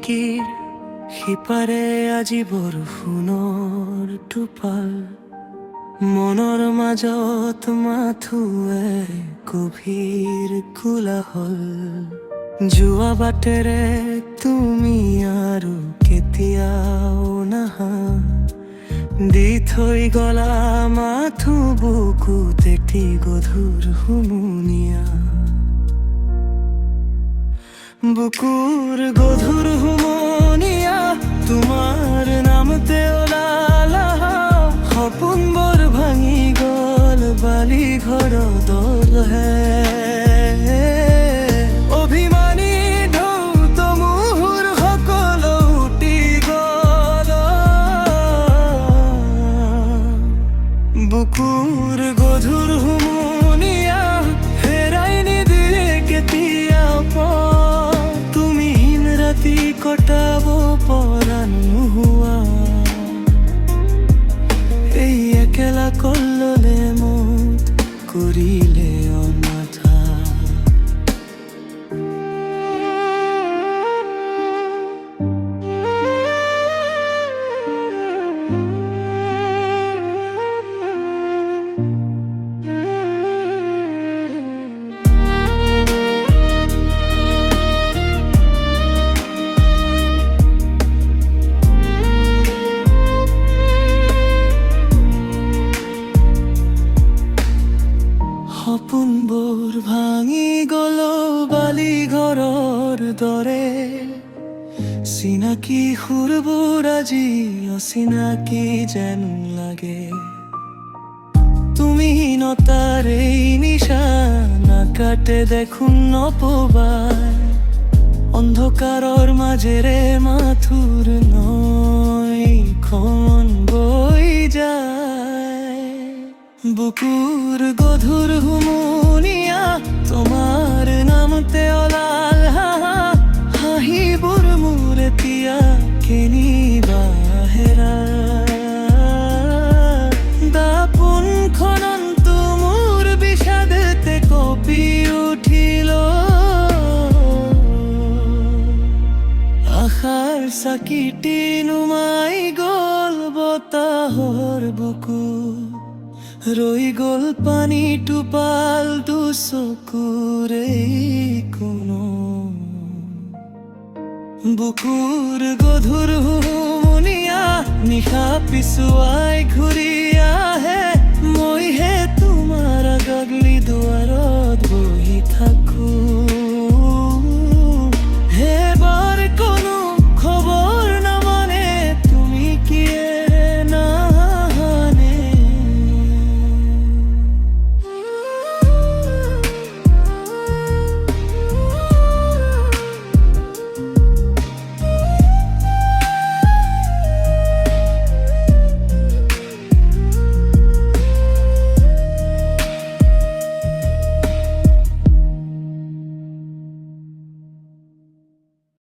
খিৰিকীৰ সিপাৰে আজি বৰষুণৰ টোপাল মনৰ মাজত মাথোৱে গভীৰ কোলাহল যোৱা বাটেৰে তুমি আৰু কেতিয়াও নাহা দি থৈ গলা মাথো বুকুত এটি গধুৰ হুমুনিয়া বুকুৰ গধুৰ হুমুনিয়া তোমাৰ নামতে ওলালা সপোনবোৰ ভাঙি গল বালি ঘৰ দলহে অভিমানী ঢৌত মুহুৰ সকলো উটি গল বুকুৰ গধুৰ হুমুনিয়া হেৰাই নিদিলে কেতিয়াও তুমি ৰাতি কটাব পৰা নোহোৱা এই একেলা কল্ললে মুঠ কৰিলে অনাথা সপোনবোৰ ভাঙি গল বালি ঘৰৰ দৰে চিনাকি সুৰবোৰ আজি অচিনাকি যেন লাগে তুমি হীনতাৰ এই নিশানা কাটে দেখোন নপবাই অন্ধকাৰৰ মাজেৰে মাথোৰ নৈখন বৈ যায় বুকুৰ গধুৰ হুমুনিয়া তোমাৰ নামতে ওলাল হাঁহিবোৰ মোৰ এতিয়া কেনিবা হেৰাই দাপোনখনত মোৰ বিষাদতে কঁপি উঠিল আশাৰ চাকিটি নুমাই গল বতাহৰ বুকু ৰৈ গল পানী টোপাল দুচকুৰে কোনো বুকুৰ গধুৰ হুমুনিয়া নিশা পিছুৱাই ঘূৰি আহে মইহে তোমাৰ গাগলি দুৱাৰত বহি থাকো